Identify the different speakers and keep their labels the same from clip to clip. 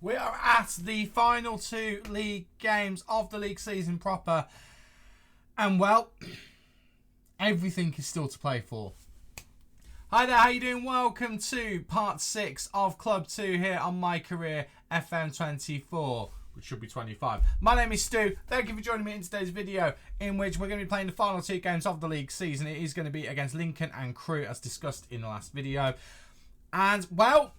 Speaker 1: We are at the final two league games of the league season proper. And well, everything is still to play for. Hi there, how you doing? Welcome to part 6 of Club 2 here on MyCareer FM24, which should be 25. My name is Stu. Thank you for joining me in today's video, in which we're going to be playing the final two games of the league season. It is going to be against Lincoln and Crewe, as discussed in the last video. And, well,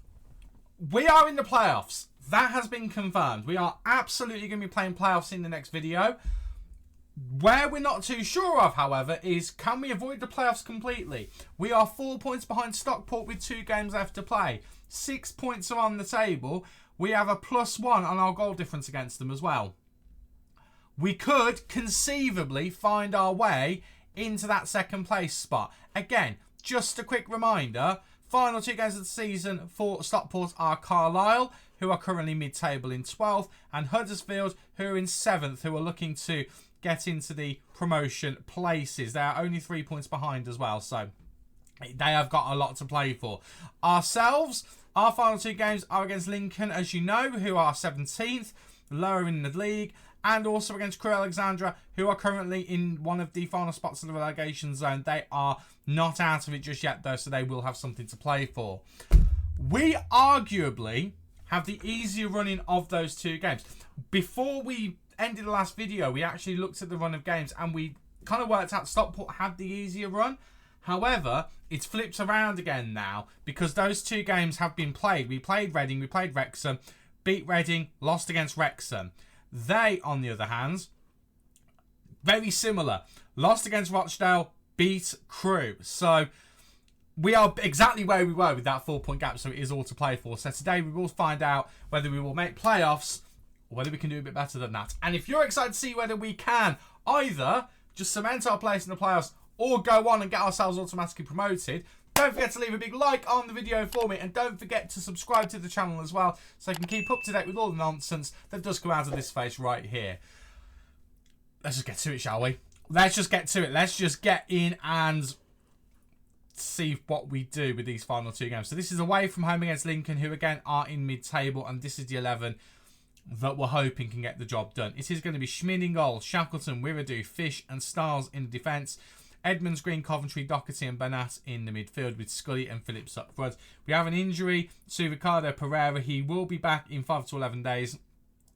Speaker 1: we are in the playoffs. That has been confirmed. We are absolutely going to be playing playoffs in the next video. Where we're not too sure of, however, is can we avoid the playoffs completely? We are 4 points behind Stockport with 2 games left to play. 6 points are on the table. We have a +1 on our goal difference against them as well. We could conceivably find our way into that second place spot. Again, just a quick reminder, final 2 games of the season for Stockport are Carlisle, who are currently mid-table in 12th, and Huddersfield, who are in 7th, who are looking to get into the promotion places. They are only 3 points behind as well, so they have got a lot to play for. Ourselves, our final 2 games are against Lincoln, as you know, who are 17th, lower in the league, and also against Crewe Alexandra, who are currently in one of the final spots of the relegation zone. They are not out of it just yet, though, so they will have something to play for. We arguably have the easier running of those 2 games. Before we ended the last video, we actually looked at the run of games and we kind of worked out Stockport had the easier run. However, it's flipped around again now because those 2 games have been played. We played Reading, we played Wrexham, beat Reading, lost against Wrexham. They, on the other hand, very similar. Lost against Rochdale, beat Crewe. So we are exactly where we were with that 4-point gap, so it is all to play for. So today we will find out whether we will make playoffs or whether we can do a bit better than that. And if you're excited to see whether we can either just cement our place in the playoffs or go on and get ourselves automatically promoted, don't forget to leave a big like on the video for me, and don't forget to subscribe to the channel as well so I can keep up to date with all the nonsense that does come out of this face right here. Let's just get to it, shall we? Let's just get to it. Let's just get in and see what we do with these final 2 games. So this is away from home against Lincoln, who again are in mid-table, and this is the 11 that we're hoping can get the job done. It is going to be Schmid in goal, Shackleton, Wiradoo, Fish and Stiles in defence, Edmonds, Green, Coventry, Doherty and Banat in the midfield with Scully and Phillips up front. We have an injury to Ricardo Pereira. He will be back in 5 to 11 days.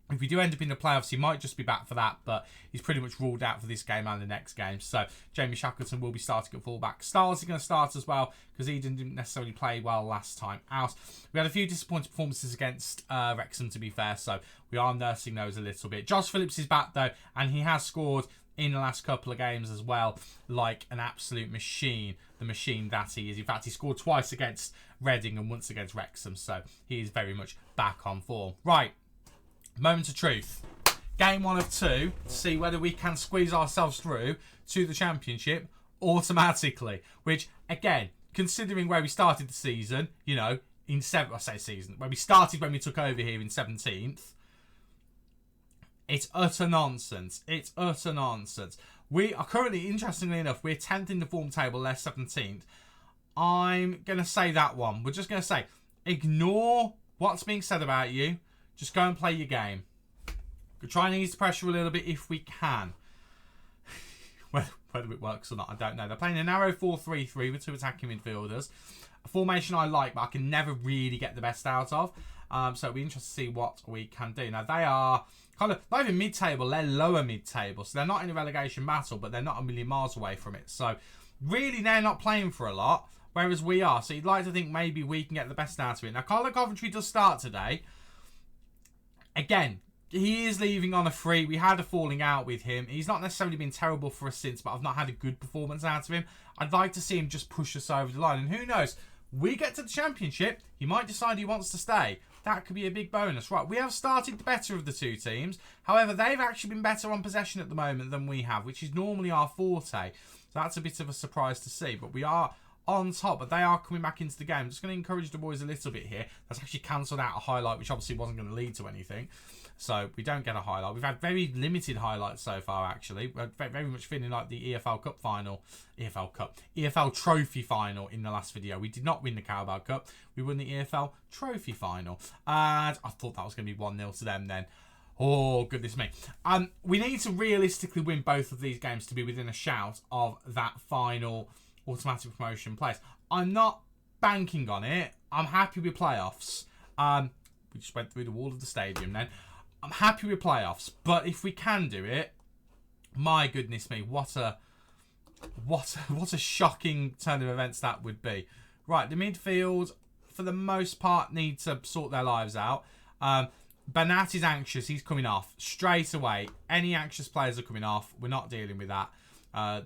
Speaker 1: If we do end up in the playoffs, he might just be back for that, but he's pretty much ruled out for this game and the next game. So Jamie Shackleton will be starting at fullback. Stiles is going to start as well because he didn't necessarily play well last time out. We had a few disappointing performances against Wrexham, to be fair, so we are nursing those a little bit. Josh Phillips is back, though, and he has scored in the last couple of games as well, like an absolute machine, the machine that he is. In fact, he scored twice against Reading and once against Wrexham, so he is very much back on form. Right. Moment of truth. Game 1 of 2 to see whether we can squeeze ourselves through to the Championship automatically. Which, again, considering where we started the season, you know, in when we started when we took over here in 17th, it's utter nonsense. It's utter nonsense. We are currently, interestingly enough, we're 10th in the form table, less 17th. I'm going to say that one. We're just going to say, ignore what's being said about you. Just go and play your game. We'll try and ease the pressure a little bit if we can. Whether it works or not, I don't know. They're playing a narrow 4-3-3 with 2 attacking midfielders. A formation I like, but I can never really get the best out of. So it'll be interesting to see what we can do. Now, they are kind of not even mid-table. They're lower mid-table. So they're not in a relegation battle, but they're not a million miles away from it. So really, they're not playing for a lot, whereas we are. So you'd like to think maybe we can get the best out of it. Now, Carlo Coventry does start today. Again, he is leaving on a free. We had a falling out with him. He's not necessarily been terrible for us since, but I've not had a good performance out of him. I'd like to see him just push us over the line. And who knows, we get to the Championship, he might decide he wants to stay. That could be a big bonus. Right, we have started the better of the 2 teams. However, they've actually been better on possession at the moment than we have, which is normally our forte. So that's a bit of a surprise to see. But we are on top, but they are coming back into the game. I'm just going to encourage the boys a little bit here. That's actually cancelled out a highlight, which obviously wasn't going to lead to anything. So we don't get a highlight. We've had very limited highlights so far, actually. We're very much feeling like the EFL Cup final. EFL Trophy final in the last video. We did not win the Carabao Cup. We won the EFL Trophy final. And I thought that was going to be 1-0 to them then. Oh, goodness me. We need to realistically win both of these games to be within a shout of that final automatic promotion place. I'm not banking on it. I'm happy with playoffs. We just went through the wall of the stadium then. I'm happy with playoffs, but if we can do it, my goodness me, what a shocking turn of events that would be. Right, the midfield, for the most part, need to sort their lives out. Bernat is anxious. He's coming off straight away. Any anxious players are coming off. We're not dealing with that.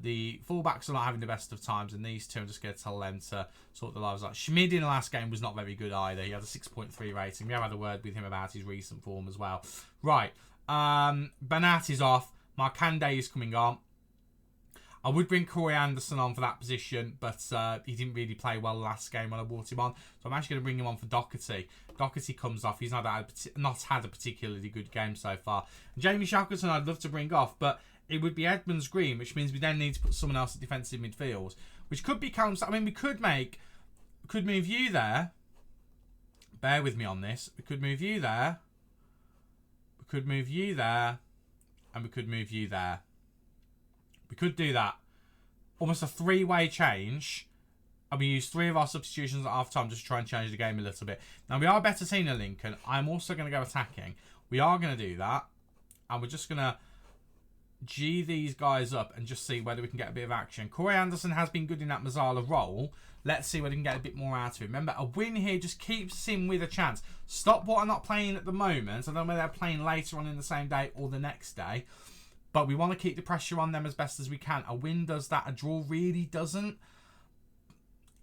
Speaker 1: The fullbacks are not having the best of times, and these two, I'm just going to tell them to sort their lives out. Schmid in the last game was not very good either. He had a 6.3 rating. We have had a word with him about his recent form as well. Right. Bernat is off. Markande is coming on. I would bring Corey Anderson on for that position, but he didn't really play well last game when I brought him on. So I'm actually going to bring him on for Doherty. Doherty comes off. He's not had a particularly good game so far. Jamie Shackleton I'd love to bring off, but it would be Edmonds Green, which means we then need to put someone else at defensive midfield, which could be Callum. I mean, we could move you there. Bear with me on this. We could move you there. We could move you there. And we could move you there. We could do that. Almost a three-way change. And we use 3 of our substitutions at half-time just to try and change the game a little bit. Now, we are a better team than Lincoln. I'm also going to go attacking. We are going to do that. And we're just going to G these guys up and just see whether we can get a bit of action. Corey Anderson has been good in that Mazzala role. Let's see whether we can get a bit more out of him. Remember, a win here just keeps him with a chance. Stockport are not playing at the moment. I don't know whether they're playing later on in the same day or the next day. But we want to keep the pressure on them as best as we can. A win does that. A draw really doesn't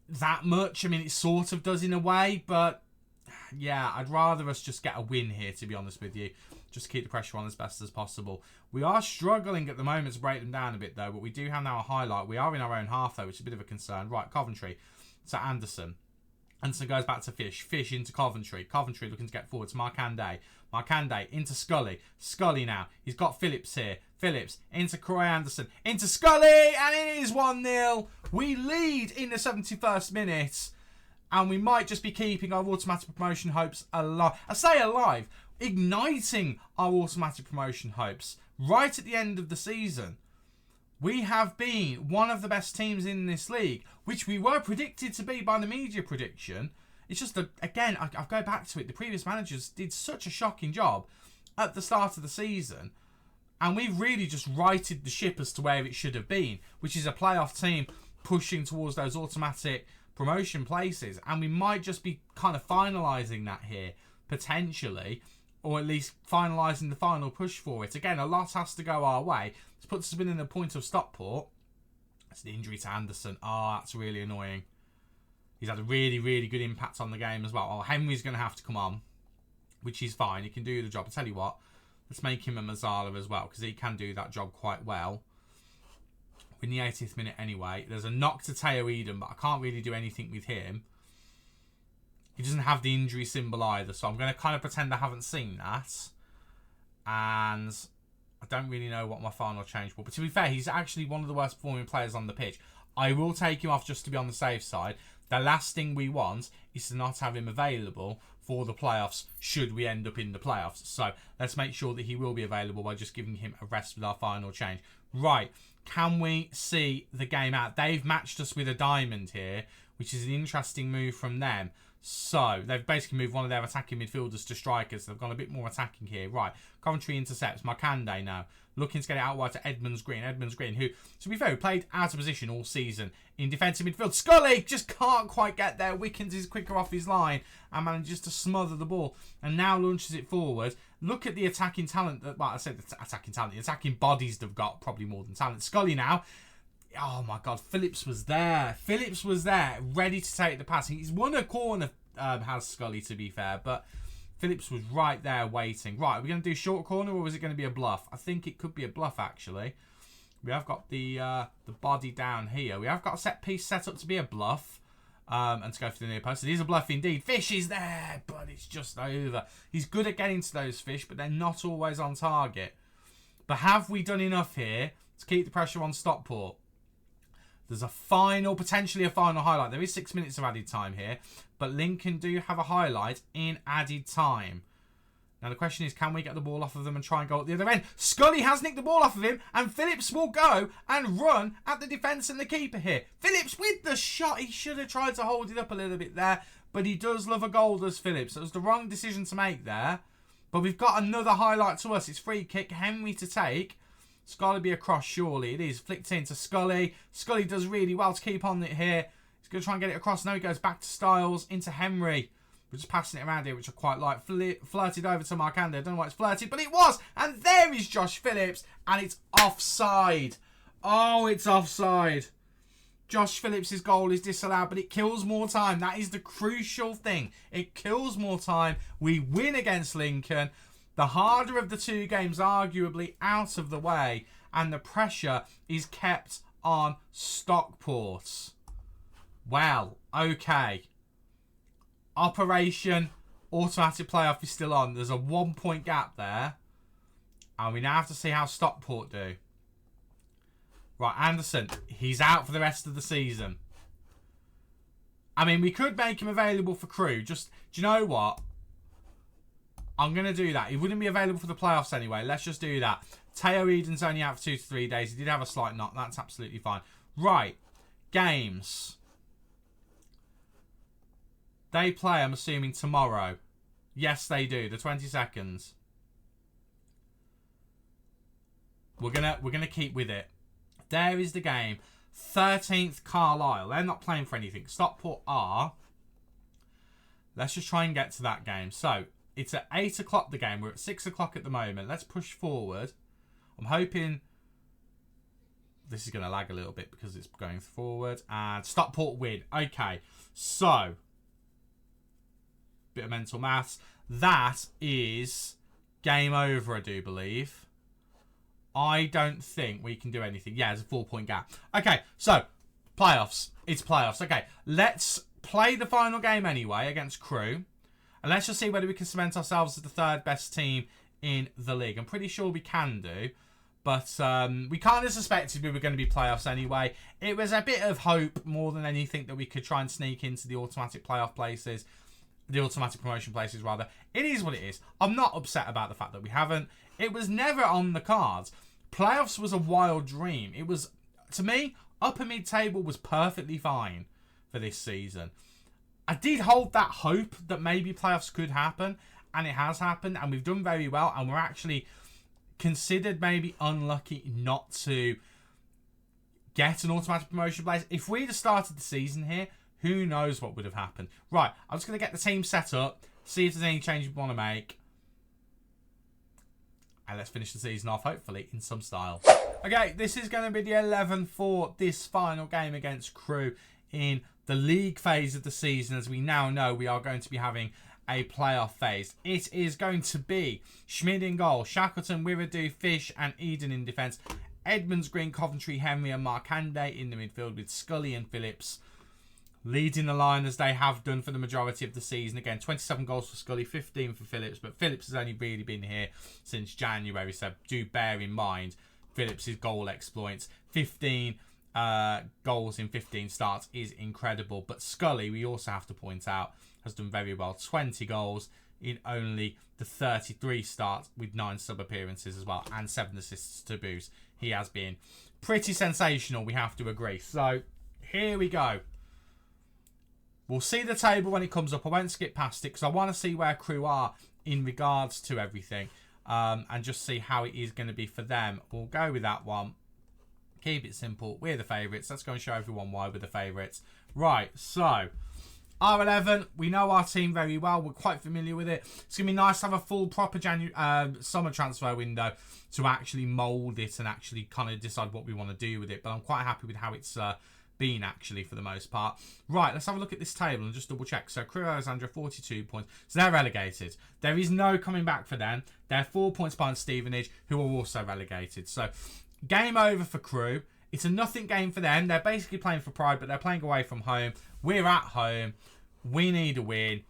Speaker 1: that much. I mean, it sort of does in a way. But, yeah, I'd rather us just get a win here, to be honest with you. Just keep the pressure on as best as possible. We are struggling at the moment to break them down a bit, though. But we do have now a highlight. We are in our own half, though, which is a bit of a concern. Right, Coventry to Anderson. Anderson goes back to Fish. Fish into Coventry. Coventry looking to get forward to Markande. Markande into Scully. Scully now. He's got Phillips here. Phillips into Corey Anderson. Into Scully. And it is 1-0. We lead in the 71st minute. And we might just be keeping our automatic promotion hopes alive. I say alive. Igniting our automatic promotion hopes. Right at the end of the season. We have been one of the best teams in this league, which we were predicted to be by the media prediction. It's just that, again, I go back to it. The previous managers did such a shocking job at the start of the season. And we've really just righted the ship as to where it should have been, which is a playoff team pushing towards those automatic promotion places. And we might just be kind of finalising that here, potentially, or at least finalising the final push for it. Again, a lot has to go our way. This puts us within the point of Stockport. That's the injury to Anderson. Oh, that's really annoying. He's had a really, really good impact on the game as well. Oh, Henry's going to have to come on, which is fine. He can do the job. I'll tell you what, let's make him a Mazzala as well, because he can do that job quite well. We're in the 80th minute anyway. There's a knock to Teo Eden, but I can't really do anything with him. He doesn't have the injury symbol either, so I'm going to kind of pretend I haven't seen that. And I don't really know what my final change will. But to be fair, he's actually one of the worst performing players on the pitch. I will take him off just to be on the safe side. The last thing we want is to not have him available for the playoffs should we end up in the playoffs. So let's make sure that he will be available by just giving him a rest with our final change. Right, can we see the game out? They've matched us with a diamond here, which is an interesting move from them. So they've basically moved one of their attacking midfielders to strikers. They've gone a bit more attacking here. Right, Coventry intercepts. Markande now looking to get it out wide to Edmonds Green. Edmonds Green, who, to be fair, played out of position all season in defensive midfield. Scully just can't quite get there. Wickens is quicker off his line and manages to smother the ball and now launches it forward. Look at the attacking talent. Well, I said the attacking talent. The attacking bodies they've got, probably more than talent. Scully now. Oh, my God. Phillips was there. Phillips was there, ready to take the pass. He's won a corner, has Scully, to be fair. But Phillips was right there waiting. Right, are we going to do short corner or is it going to be a bluff? I think it could be a bluff, actually. We have got the body down here. We have got a set piece set up to be a bluff. And to go for the near post. It is a bluff indeed. Fish is there, but it's just over. He's good at getting to those fish, but they're not always on target. But have we done enough here to keep the pressure on Stockport? There's a final, potentially a final highlight. There is 6 minutes of added time here, but Lincoln do have a highlight in added time. Now the question is, can we get the ball off of them and try and go at the other end? Scully has nicked the ball off of him, and Phillips will go and run at the defence and the keeper here. Phillips with the shot. He should have tried to hold it up a little bit there, but he does love a goal, does Phillips. It was the wrong decision to make there. But we've got another highlight to us. It's free kick, Henry to take. It's got to be a cross, surely. It is. Flicked into Scully. Scully does really well to keep on it here. He's going to try and get it across. Now he goes back to Styles, into Henry. We're just passing it around here, which I quite like. Flirted over to Markanda. I don't know why it's flirted, but it was. And there is Josh Phillips, and it's offside. Oh, it's offside. Josh Phillips' goal is disallowed, but it kills more time. That is the crucial thing. It kills more time. We win against Lincoln. The harder of the two games, arguably, out of the way, and the pressure is kept on Stockport. Well, okay. Operation Automatic Playoff is still on. There's a 1 point gap there. And we now have to see how Stockport do. Right, Anderson. He's out for the rest of the season. I mean, we could make him available for Crew. Just, do you know what? I'm going to do that. He wouldn't be available for the playoffs anyway. Let's just do that. Teo Eden's only out for 2 to 3 days. He did have a slight knock. That's absolutely fine. Right. Games. They play, I'm assuming, tomorrow. Yes, they do. The 22nd. We're gonna keep with it. There is the game. 13th, Carlisle. They're not playing for anything. Stockport are. Let's just try and get to that game. So, it's at 8 o'clock the game. We're at 6 o'clock at the moment. Let's push forward. I'm hoping this is going to lag a little bit because it's going forward. And Stockport win. Okay, so bit of mental maths. That is game over, I do believe. I don't think we can do anything. Yeah, there's a 4 point gap. Okay, so playoffs. It's playoffs. Okay, let's play the final game anyway against Crew. And let's just see whether we can cement ourselves as the third best team in the league. I'm pretty sure we can do. But we kind of suspected we were going to be playoffs anyway. It was a bit of hope more than anything that we could try and sneak into the automatic playoff places. The automatic promotion places, rather. It is what it is. I'm not upset about the fact that we haven't. It was never on the cards. Playoffs was a wild dream. It was, to me, upper mid-table was perfectly fine for this season. I did hold that hope that maybe playoffs could happen, and it has happened, and we've done very well, and we're actually considered maybe unlucky not to get an automatic promotion place. If we'd have started the season here, who knows what would have happened. Right, I'm just going to get the team set up, see if there's any changes we want to make. And let's finish the season off, hopefully, in some style. Okay, this is going to be the 11 for this final game against Crew in the league phase of the season. As we now know, we are going to be having a playoff phase. It is going to be Schmid in goal, Shackleton, Wiradu, Fish and Eden in defence. Edmonds, Green, Coventry, Henry and Markande in the midfield with Scully and Phillips leading the line as they have done for the majority of the season. Again, 27 goals for Scully, 15 for Phillips. But Phillips has only really been here since January. So do bear in mind Phillips' goal exploits. 15 goals in 15 starts is incredible. But Scully, we also have to point out, has done very well. 20 goals in only the 33 starts with 9 sub-appearances as well. And 7 assists to boost. He has been pretty sensational, we have to agree. So here we go. We'll see the table when it comes up. I won't skip past it because I want to see where Crew are in regards to everything. And just see how it is going to be for them. We'll go with that one. Keep it simple. We're the favourites. Let's go and show everyone why we're the favourites. Right, so R11, we know our team very well. We're quite familiar with it. It's going to be nice to have a full proper summer transfer window to actually mould it and actually kind of decide what we want to do with it. But I'm quite happy with how it's been actually for the most part. Right, let's have a look at this table and just double check. So Crew Alexandra 42 points. So they're relegated. There is no coming back for them. They're 4 points behind Stevenage, who are also relegated. So game over for Crew. It's a nothing game for them. They're basically playing for pride, but they're playing away from home. We're at home. We need a win.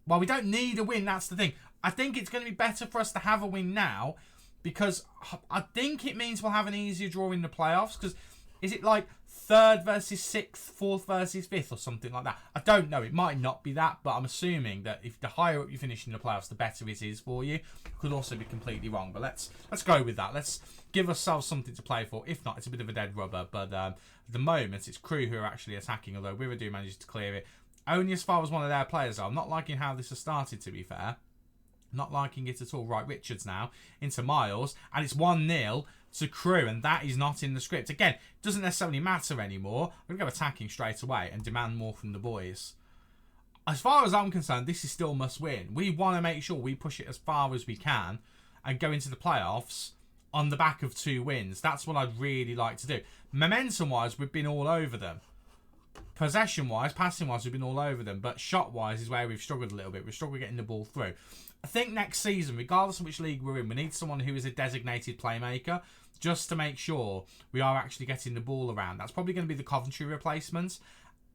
Speaker 1: Well, we don't need a win. That's the thing. I think it's going to be better for us to have a win now because I think it means we'll have an easier draw in the playoffs. Because is it like 3rd versus 6th, 4th versus 5th or something like that? I don't know. It might not be that, but I'm assuming that if the higher up you finish in the playoffs, the better it is for you. Could also be completely wrong, but let's go with that. Let's give ourselves something to play for. If not, it's a bit of a dead rubber. But at the moment, it's Crew who are actually attacking, although Wiradoo manages to clear it. Only as far as one of their players are. I'm not liking how this has started, to be fair. Not liking it at all. Right, Richards now into Miles, and it's 1-0 to Crew, and that is not in the script. Again, it doesn't necessarily matter anymore. We're going to go attacking straight away and demand more from the boys. As far as I'm concerned, this is still must win. We want to make sure we push it as far as we can and go into the playoffs on the back of 2 wins. That's what I'd really like to do. Momentum-wise, we've been all over them. Possession-wise, passing-wise, we've been all over them. But shot-wise is where we've struggled a little bit. We've struggled getting the ball through. I think next season, regardless of which league we're in, we need someone who is a designated playmaker just to make sure we are actually getting the ball around. That's probably going to be the Coventry replacement.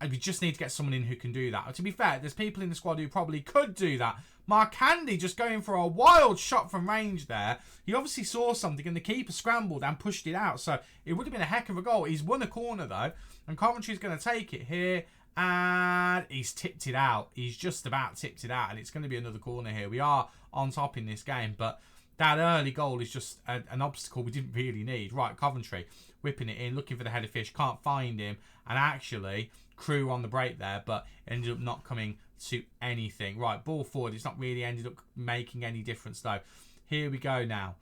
Speaker 1: And we just need to get someone in who can do that. To be fair, there's people in the squad who probably could do that. Mark Handy just going for a wild shot from range there. He obviously saw something and the keeper scrambled and pushed it out. So it would have been a heck of a goal. He's won a corner though. And Coventry's going to take it here. And he's tipped it out. He's just about tipped it out. And it's going to be another corner here. We are on top in this game. But that early goal is just an obstacle we didn't really need. Right, Coventry whipping it in. Looking for the header fish. Can't find him. And actually, Crew on the break there. But ended up not coming to anything. Right, ball forward. It's not really ended up making any difference though. Here we go now.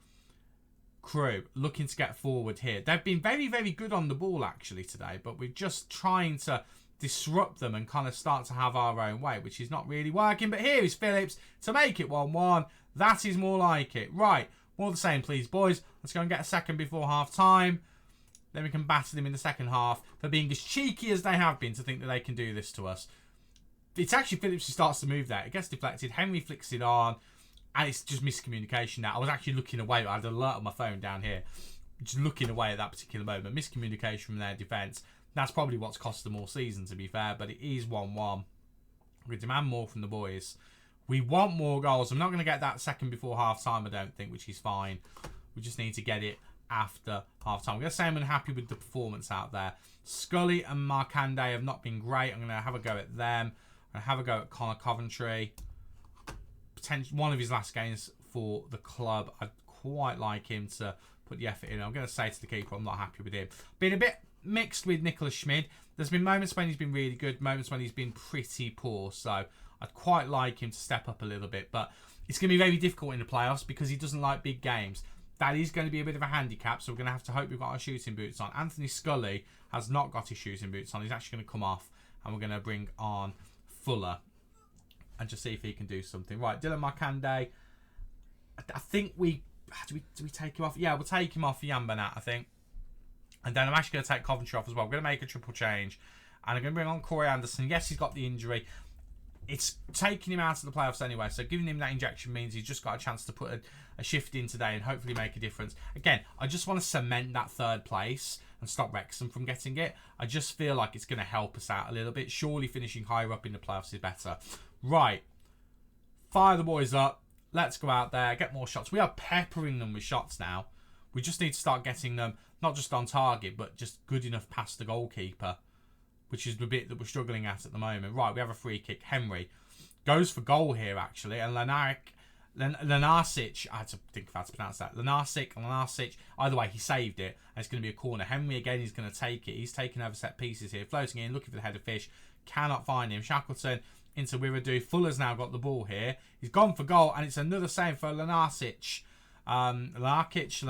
Speaker 1: Crew looking to get forward here. They've been very, very good on the ball actually today. But we're just trying to disrupt them and kind of start to have our own way, which is not really working. But here is Phillips to make it 1-1. That is more like it. Right, more the same, please, boys. Let's go and get a second before half-time. Then we can batter them in the second half for being as cheeky as they have been to think that they can do this to us. It's actually Phillips who starts to move there. It gets deflected. Henry flicks it on. And it's just miscommunication now. I was actually looking away. I had an alert on my phone down here. Just looking away at that particular moment. Miscommunication from their defence. That's probably what's cost them all season, to be fair. But it is 1-1. We demand more from the boys. We want more goals. I'm not going to get that second before half-time, I don't think, which is fine. We just need to get it after half-time. I'm going to say I'm unhappy with the performance out there. Scully and Markande have not been great. I'm going to have a go at them. I'm going to have a go at Connor Coventry. One of his last games for the club. I'd quite like him to put the effort in. I'm going to say to the keeper, I'm not happy with him. Been a bit mixed with Nicholas Schmid. There's been moments when he's been really good, moments when he's been pretty poor. So I'd quite like him to step up a little bit. But it's going to be very difficult in the playoffs because he doesn't like big games. That is going to be a bit of a handicap. So we're going to have to hope we've got our shooting boots on. Anthony Scully has not got his shooting boots on. He's actually going to come off. And we're going to bring on Fuller. And just see if he can do something. Right, Dylan Markande. I think we... Do we take him off? Yeah, we'll take him off Yambanat, I think. And then I'm actually going to take Coventry off as well. I'm going to make a triple change. And I'm going to bring on Corey Anderson. Yes, he's got the injury. It's taking him out of the playoffs anyway. So giving him that injection means he's just got a chance to put a shift in today and hopefully make a difference. Again, I just want to cement that third place and stop Wrexham from getting it. I just feel like it's going to help us out a little bit. Surely finishing higher up in the playoffs is better. Right. Fire the boys up. Let's go out there. Get more shots. We are peppering them with shots now. We just need to start getting them not just on target, but just good enough past the goalkeeper, which is the bit that we're struggling at the moment. Right, we have a free kick. Henry goes for goal here, actually. And Lenarsic, I had to think of how to pronounce that. Lenarsic, either way, he saved it. And it's going to be a corner. Henry, again, he's going to take it. He's taking over set pieces here. Floating in, looking for the header fish. Cannot find him. Shackleton into Wiradoo. Fuller's now got the ball here. He's gone for goal. And it's another save for Lenarsic. Lenarkic,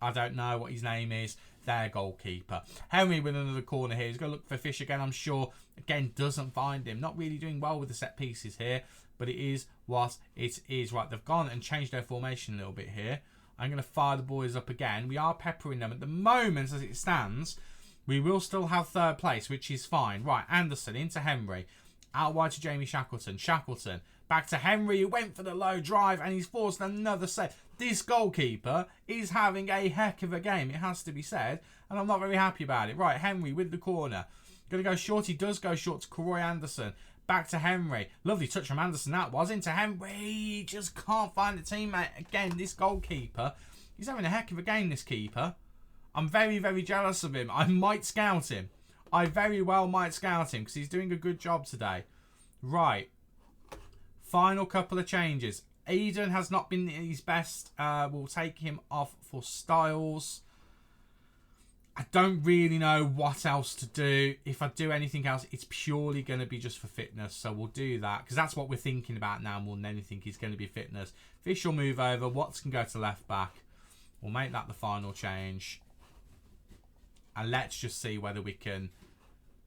Speaker 1: I don't know what his name is. Their goalkeeper. Henry with another corner here. He's going to look for Fish again, I'm sure. Again, doesn't find him. Not really doing well with the set pieces here. But it is what it is. Right, they've gone and changed their formation a little bit here. I'm going to fire the boys up again. We are peppering them. At the moment, as it stands, we will still have third place, which is fine. Right, Anderson into Henry. Out wide to Jamie Shackleton. Shackleton Back to Henry, who went for the low drive, and he's forced another save. This goalkeeper is having a heck of a game, it has to be said, and I'm not very happy about it. Right, Henry with the corner. Going to go short. He does go short to Roy Anderson. Back to Henry. Lovely touch from Anderson. That was into Henry. Just can't find a teammate. Again, this goalkeeper, he's having a heck of a game, this keeper. I'm very, very jealous of him. I might scout him. I very well might scout him because he's doing a good job today. Right. Final couple of changes. Eden has not been his best. We'll take him off for Styles. I don't really know what else to do. If I do anything else, it's purely going to be just for fitness. So we'll do that because that's what we're thinking about now more than anything is going to be fitness. Fish will move over. Watts can go to left back. We'll make that the final change. And let's just see whether we can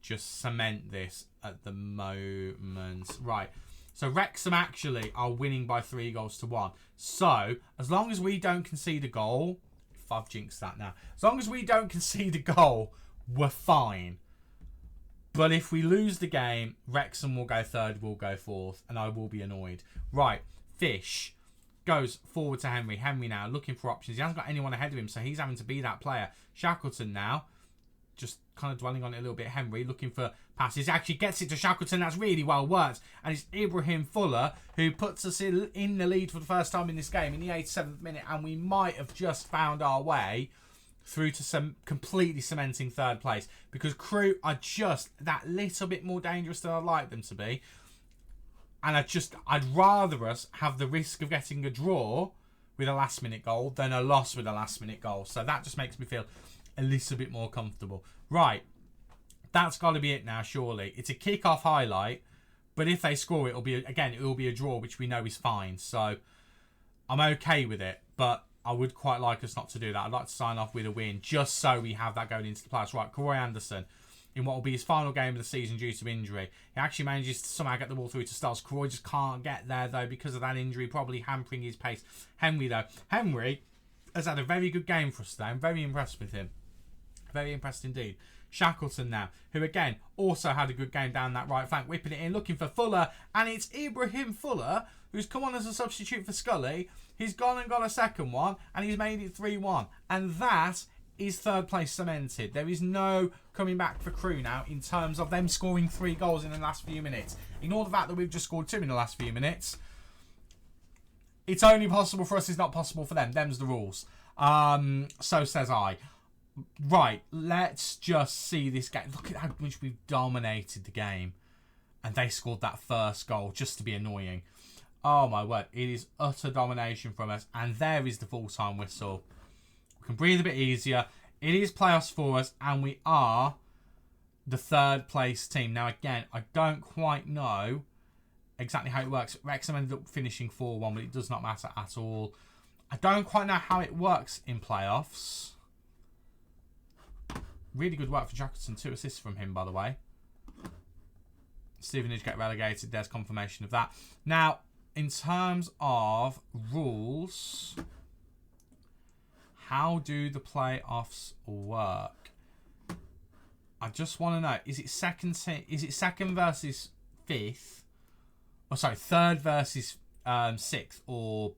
Speaker 1: just cement this at the moment. Right. So Wrexham actually are winning by 3-1. So as long as we don't concede a goal... I've jinxed that now. As long as we don't concede a goal, we're fine. But if we lose the game, Wrexham will go third, we'll go fourth, and I will be annoyed. Right, Fish goes forward to Henry. Henry now looking for options. He hasn't got anyone ahead of him, so he's having to be that player. Shackleton now, just kind of dwelling on it a little bit. Henry looking for passes. Actually gets it to Shackleton. That's really well worked. And it's Ibrahim Fuller who puts us in the lead for the first time in this game in the 87th minute. And we might have just found our way through to some completely cementing third place. Because Crewe are just that little bit more dangerous than I'd like them to be. And I'd rather us have the risk of getting a draw with a last minute goal than a loss with a last minute goal. So that just makes me feel a little bit more comfortable. Right. That's got to be it now, surely. It's a kick-off highlight, but if they score, it will be a draw, which we know is fine. So I'm okay with it, but I would quite like us not to do that. I'd like to sign off with a win, just so we have that going into the playoffs. Right, Roy Anderson, in what will be his final game of the season due to injury. He actually manages to somehow get the ball through to Styles. Roy just can't get there, though, because of that injury, probably hampering his pace. Henry, though. Henry has had a very good game for us today. I'm very impressed with him. Very impressed indeed. Shackleton now, who again also had a good game down that right flank, whipping it in, looking for Fuller, and it's Ibrahim Fuller who's come on as a substitute for Scully. He's gone and got a second one, and he's made it 3-1, and that is third place cemented. There is no coming back for Crewe now in terms of them scoring 3 goals in the last few minutes. Ignore the fact that we've just scored 2 in the last few minutes. It's only possible for us, it's not possible for them. Them's the rules. So says I. Right, let's just see this game. Look at how much we've dominated the game. And they scored that first goal just to be annoying. Oh my word, it is utter domination from us. And there is the full-time whistle. We can breathe a bit easier. It is playoffs for us, and we are the third place team. Now again, I don't quite know exactly how it works. Wrexham ended up finishing 4-1, but it does not matter at all. I don't quite know how it works in playoffs. Really good work for Jackson. 2 assists from him, by the way. Stevenage get relegated. There's confirmation of that. Now, in terms of rules, how do the playoffs work? I just want to know: is it second versus fifth? Oh, sorry, third versus sixth, or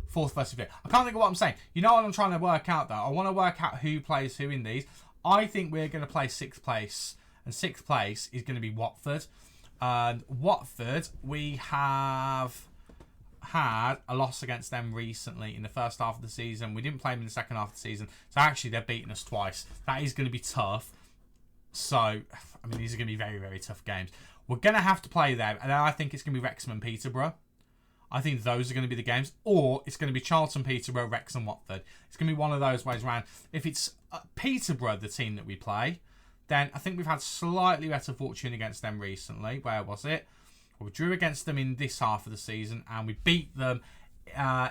Speaker 1: fourth versus fifth. I can't think of what I'm saying. You know what I'm trying to work out, though? I want to work out who plays who in these. I think we're going to play 6th place. And 6th place is going to be Watford. And Watford, we have had a loss against them recently in the first half of the season. We didn't play them in the second half of the season. So actually, they've beaten us twice. That is going to be tough. So, I mean, these are going to be very, very tough games. We're going to have to play them. And I think it's going to be Wrexham and Peterborough. I think those are going to be the games. Or it's going to be Charlton, Peterborough, Wrexham, Watford. It's going to be one of those ways around. If it's Peterborough, the team that we play, then I think we've had slightly better fortune against them recently. Where was it? Well, we drew against them in this half of the season, and we beat them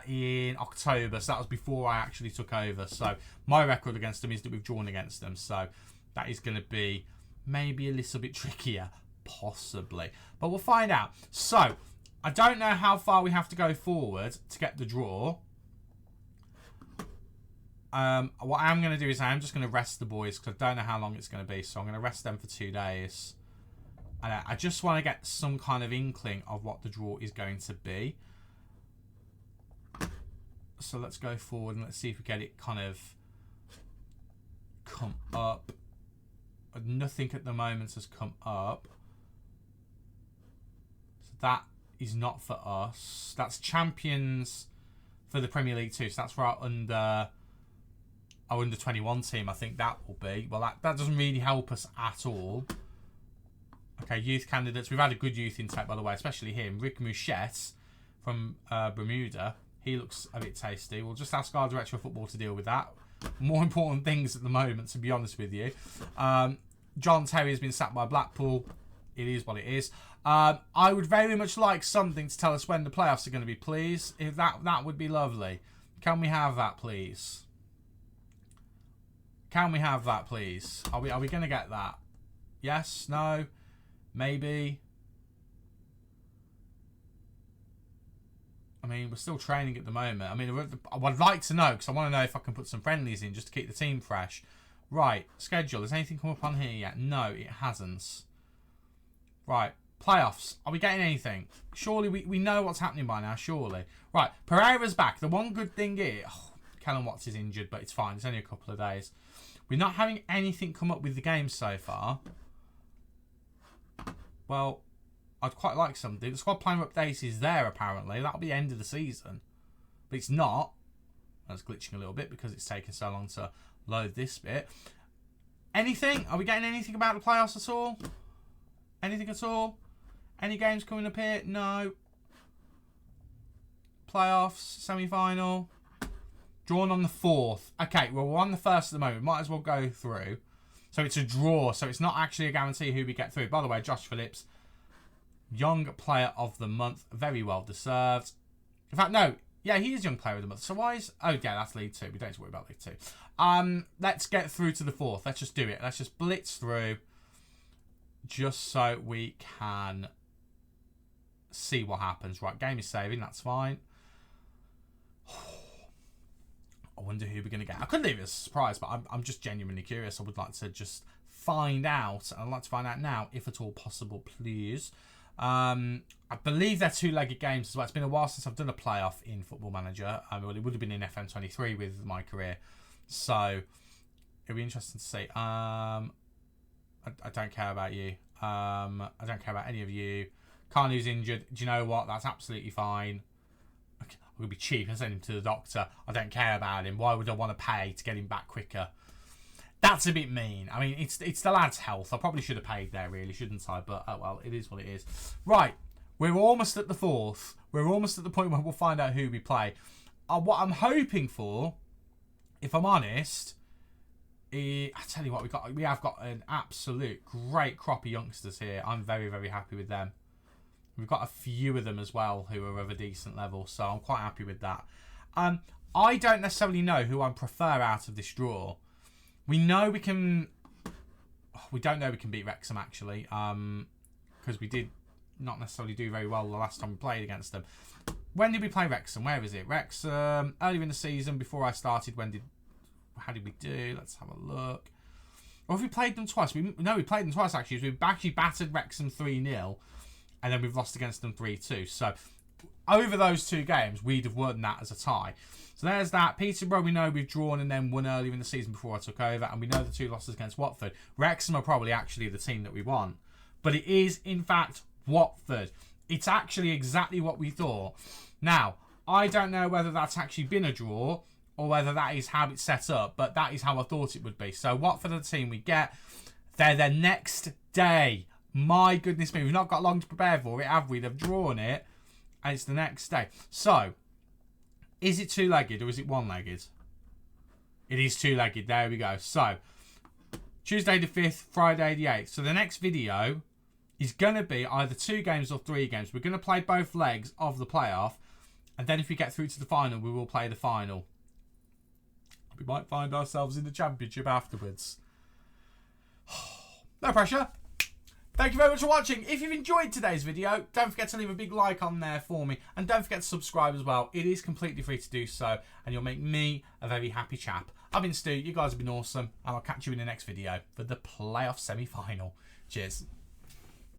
Speaker 1: in October. So that was before I actually took over. So my record against them is that we've drawn against them. So that is going to be maybe a little bit trickier, possibly. But we'll find out. So I don't know how far we have to go forward to get the draw. What I'm going to do is I'm just going to rest the boys because I don't know how long it's going to be. So I'm going to rest them for 2 days. And I just want to get some kind of inkling of what the draw is going to be. So let's go forward and let's see if we get it kind of come up. Nothing at the moment has come up. So that is not for us. That's champions for the Premier League 2. So that's for our under 21 team. I think that will be. Well, that doesn't really help us at all. Okay, youth candidates. We've had a good youth intake, by the way, especially him. Rick Mouchette from Bermuda. He looks a bit tasty. We'll just ask our director of football to deal with that. More important things at the moment, to be honest with you. John Terry has been sacked by Blackpool. It is what it is. I would very much like something to tell us when the playoffs are going to be, please. If that would be lovely. Can we have that, please? Can we have that, please? Are we going to get that? Yes? No? Maybe? I mean, we're still training at the moment. I mean, I'd like to know, because I want to know if I can put some friendlies in just to keep the team fresh. Right, schedule. Has anything come up on here yet? No, it hasn't. Right, playoffs. Are we getting anything? Surely we know what's happening by now, surely. Right, Pereira's back. The one good thing is... Oh, Kellen Watts is injured, but it's fine. It's only a couple of days. We're not having anything come up with the game so far. Well... I'd quite like something. The squad plan update is there, apparently. That'll be the end of the season. But it's not. That's glitching a little bit because it's taken so long to load this bit. Anything? Are we getting anything about the playoffs at all? Anything at all? Any games coming up here? No. Playoffs, semi-final. Drawn on the 4th. Okay, well, we're on the 1st at the moment. Might as well go through. So it's a draw. So it's not actually a guarantee who we get through. By the way, Josh Phillips... Young Player of the Month. Very well deserved. In fact, no. Yeah, he is Young Player of the Month. So why is... Oh, yeah, that's League 2. We don't have to worry about League 2. Let's get through to the 4th. Let's just do it. Let's just blitz through. Just so we can see what happens. Right, game is saving. That's fine. I wonder who we're going to get. I could leave it as a surprise, but I'm just genuinely curious. I would like to just find out. And I'd like to find out now, if at all possible, please. I believe they're two-legged games as well. It's been a while since I've done a playoff in Football Manager. Well, it would have been in FM23 with MyCareer. So, it'll be interesting to see. I don't care about you. I don't care about any of you. Carney's injured. Do you know what? That's absolutely fine. I'm going to be cheap and send him to the doctor. I don't care about him. Why would I want to pay to get him back quicker? That's a bit mean. I mean, it's the lad's health. I probably should have paid there, really, shouldn't I? But, oh well, it is what it is. Right, we're almost at the 4th. We're almost at the point where we'll find out who we play. What I'm hoping for, if I'm honest, I tell you what, we have got an absolute great crop of youngsters here. I'm very, very happy with them. We've got a few of them as well who are of a decent level, so I'm quite happy with that. I don't necessarily know who I prefer out of this draw. We know we can... We don't know we can beat Wrexham, actually. Because we did not necessarily do very well the last time we played against them. When did we play Wrexham? Where is it? Wrexham, earlier in the season, before I started. How did we do? Let's have a look. Or have we played them twice? We played them twice, actually. We've actually battered Wrexham 3-0. And then we've lost against them 3-2. So, over those two games, we'd have won that as a tie. So there's that. Peterborough, we know we've drawn and then won earlier in the season before I took over. And we know the 2 losses against Watford. Wrexham are probably actually the team that we want. But it is, in fact, Watford. It's actually exactly what we thought. Now, I don't know whether that's actually been a draw or whether that is how it's set up. But that is how I thought it would be. So Watford are the team we get. They're the next day. My goodness me. We've not got long to prepare for it, have we? They've drawn it. And it's the next day. So... Is it two-legged or is it one-legged? It is two-legged. There we go. So, Tuesday the 5th, Friday the 8th. So, the next video is going to be either 2 games or 3 games. We're going to play both legs of the playoff. And then if we get through to the final, we will play the final. We might find ourselves in the championship afterwards. No pressure. Thank you very much for watching. If you've enjoyed today's video, don't forget to leave a big like on there for me. And don't forget to subscribe as well. It is completely free to do so. And you'll make me a very happy chap. I've been Stu. You guys have been awesome. And I'll catch you in the next video for the playoff semi-final. Cheers.